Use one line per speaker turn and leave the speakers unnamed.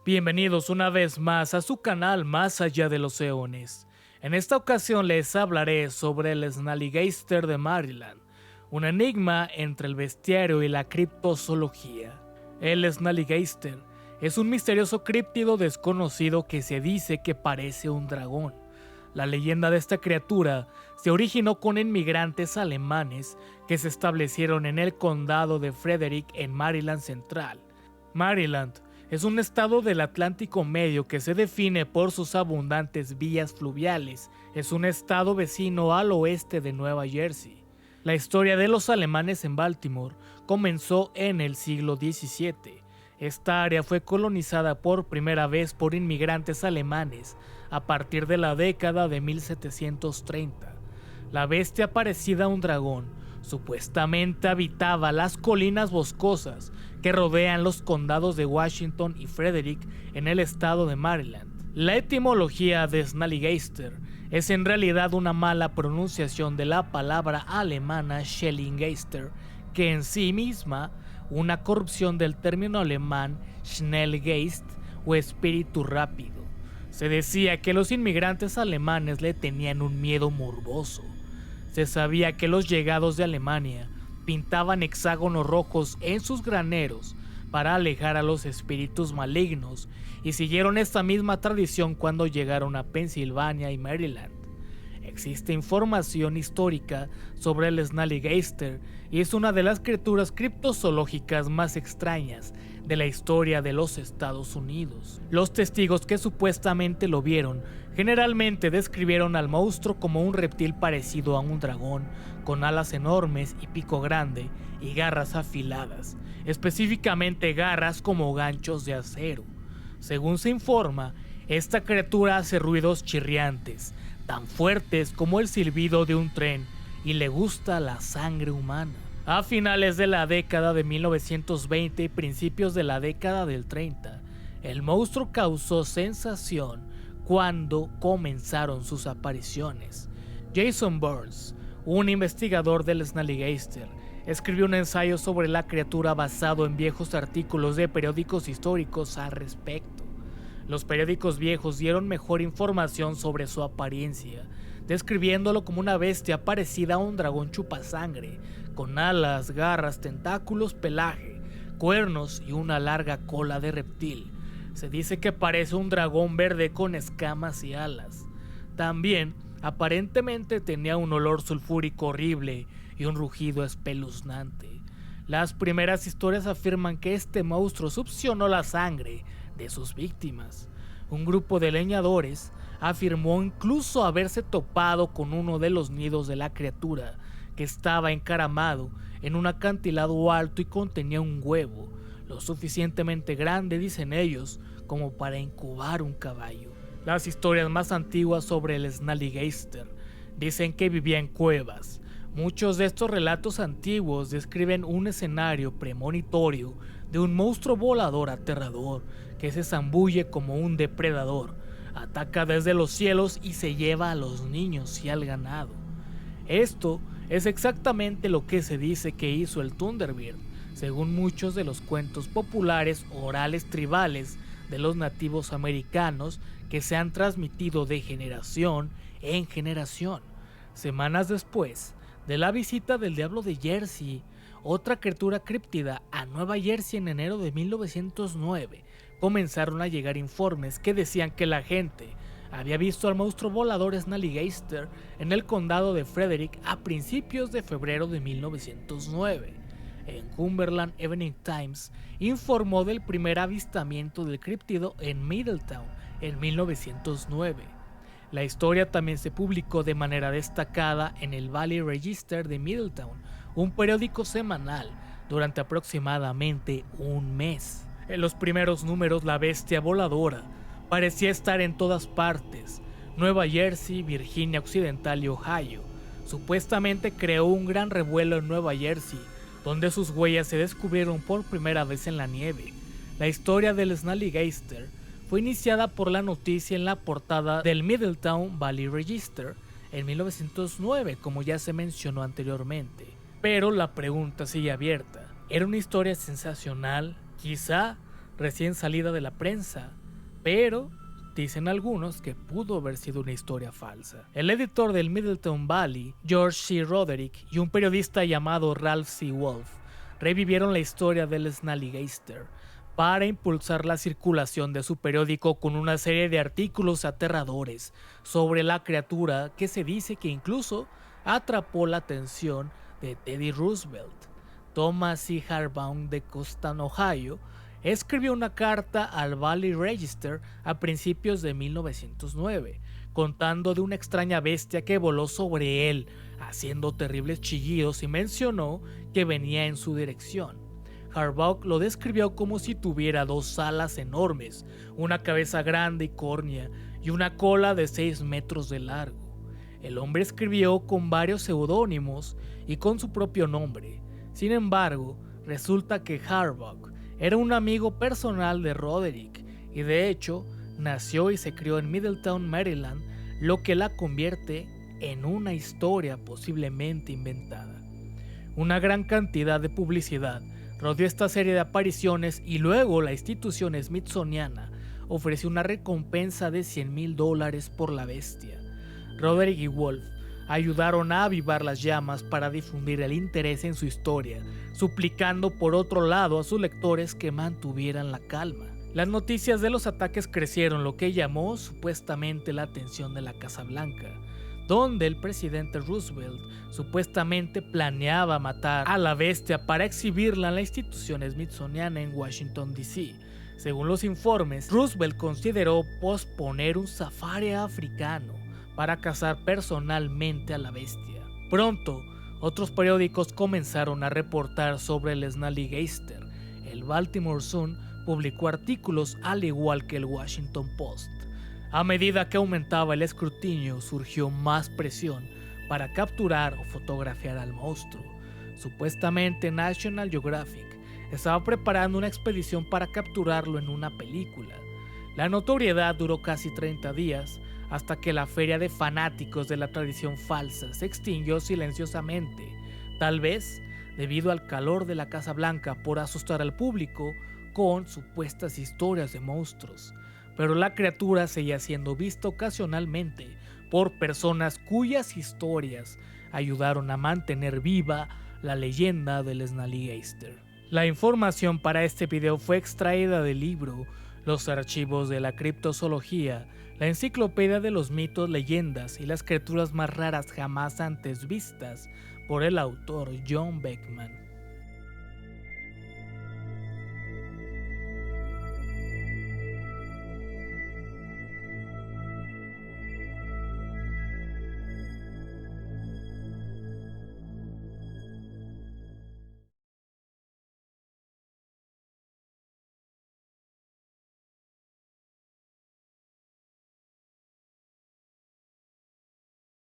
Bienvenidos una vez más a su canal Más Allá de los Eones. En esta ocasión les hablaré sobre el Snallygaster de Maryland, un enigma entre el bestiario y la criptozoología. El Snallygaster es un misterioso críptido desconocido que se dice que parece un dragón. La leyenda de esta criatura se originó con inmigrantes alemanes que se establecieron en el condado de Frederick en Maryland Central. Maryland es un estado del Atlántico Medio que se define por sus abundantes vías fluviales. Es un estado vecino al oeste de Nueva Jersey. La historia de los alemanes en Baltimore comenzó en el siglo XVII. Esta área fue colonizada por primera vez por inmigrantes alemanes a partir de la década de 1730. La bestia parecida a un dragón supuestamente habitaba las colinas boscosas que rodean los condados de Washington y Frederick en el estado de Maryland. La etimología de Snallygaster es en realidad una mala pronunciación de la palabra alemana Schellingeister, que en sí misma una corrupción del término alemán Schnellgeist o espíritu rápido. Se decía que los inmigrantes alemanes le tenían un miedo morboso. Se sabía que los llegados de Alemania pintaban hexágonos rojos en sus graneros para alejar a los espíritus malignos, y siguieron esta misma tradición cuando llegaron a Pensilvania y Maryland. Existe información histórica sobre el Snallygaster y es una de las criaturas criptozoológicas más extrañas de la historia de los Estados Unidos. Los testigos que supuestamente lo vieron generalmente describieron al monstruo como un reptil parecido a un dragón, con alas enormes y pico grande y garras afiladas, específicamente garras como ganchos de acero. Según se informa, esta criatura hace ruidos chirriantes, tan fuertes como el silbido de un tren, y le gusta la sangre humana. A finales de la década de 1920 y principios de la década del 30, el monstruo causó sensación cuando comenzaron sus apariciones. Jason Burns, un investigador del Snallygaster, escribió un ensayo sobre la criatura basado en viejos artículos de periódicos históricos al respecto. Los periódicos viejos dieron mejor información sobre su apariencia, describiéndolo como una bestia parecida a un dragón chupasangre, con alas, garras, tentáculos, pelaje, cuernos y una larga cola de reptil. Se dice que parece un dragón verde con escamas y alas. También, aparentemente tenía un olor sulfúrico horrible y un rugido espeluznante. Las primeras historias afirman que este monstruo succionó la sangre de sus víctimas. Un grupo de leñadores afirmó incluso haberse topado con uno de los nidos de la criatura, que estaba encaramado en un acantilado alto y contenía un huevo, lo suficientemente grande, dicen ellos, como para incubar un caballo. Las historias más antiguas sobre el Snallygaster dicen que vivía en cuevas. Muchos de estos relatos antiguos describen un escenario premonitorio de un monstruo volador aterrador que se zambulle como un depredador, ataca desde los cielos y se lleva a los niños y al ganado. Esto es exactamente lo que se dice que hizo el Thunderbird, según muchos de los cuentos populares orales tribales de los nativos americanos que se han transmitido de generación en generación. Semanas después de la visita del Diablo de Jersey, otra criatura críptida, a Nueva Jersey en enero de 1909, comenzaron a llegar informes que decían que la gente había visto al monstruo volador Snallygaster en el condado de Frederick a principios de febrero de 1909. En Cumberland Evening Times informó del primer avistamiento del críptido en Middletown en 1909. La historia también se publicó de manera destacada en el Valley Register de Middletown, un periódico semanal, durante aproximadamente un mes. En los primeros números, la bestia voladora parecía estar en todas partes: Nueva Jersey, Virginia Occidental y Ohio. Supuestamente creó un gran revuelo en Nueva Jersey, donde sus huellas se descubrieron por primera vez en la nieve. La historia del Snallygaster fue iniciada por la noticia en la portada del Middletown Valley Register en 1909, como ya se mencionó anteriormente. Pero la pregunta sigue abierta. ¿Era una historia sensacional? Quizá recién salida de la prensa, pero dicen algunos que pudo haber sido una historia falsa. El editor del Middletown Valley, George C. Roderick, y un periodista llamado Ralph C. Wolf revivieron la historia del Snallygaster para impulsar la circulación de su periódico con una serie de artículos aterradores sobre la criatura que se dice que incluso atrapó la atención de Teddy Roosevelt. Thomas C. Harbaugh de Costan, Ohio, escribió una carta al Valley Register a principios de 1909, contando de una extraña bestia que voló sobre él, haciendo terribles chillidos, y mencionó que venía en su dirección. Harbaugh lo describió como si tuviera dos alas enormes, una cabeza grande y córnea y una cola de 6 metros de largo. El hombre escribió con varios seudónimos y con su propio nombre. Sin embargo, resulta que Harbaugh era un amigo personal de Roderick y de hecho nació y se crió en Middletown, Maryland, lo que la convierte en una historia posiblemente inventada. Una gran cantidad de publicidad rodeó esta serie de apariciones y luego la institución smithsoniana ofreció una recompensa de $100,000 por la bestia. Roderick y Wolf ayudaron a avivar las llamas para difundir el interés en su historia, suplicando por otro lado a sus lectores que mantuvieran la calma. Las noticias de los ataques crecieron, lo que llamó supuestamente la atención de la Casa Blanca, donde el presidente Roosevelt supuestamente planeaba matar a la bestia para exhibirla en la institución smithsoniana en Washington, D.C. Según los informes, Roosevelt consideró posponer un safari africano para cazar personalmente a la bestia. Pronto, otros periódicos comenzaron a reportar sobre el Snallygaster. El Baltimore Sun publicó artículos al igual que el Washington Post. A medida que aumentaba el escrutinio, surgió más presión para capturar o fotografiar al monstruo. Supuestamente National Geographic estaba preparando una expedición para capturarlo en una película. La notoriedad duró casi 30 días, hasta que la feria de fanáticos de la tradición falsa se extinguió silenciosamente, tal vez debido al calor de la Casa Blanca por asustar al público con supuestas historias de monstruos. Pero la criatura seguía siendo vista ocasionalmente por personas cuyas historias ayudaron a mantener viva la leyenda del Snallygaster. La información para este video fue extraída del libro Los archivos de la criptozoología, la enciclopedia de los mitos, leyendas y las criaturas más raras jamás antes vistas, por el autor John Beckman.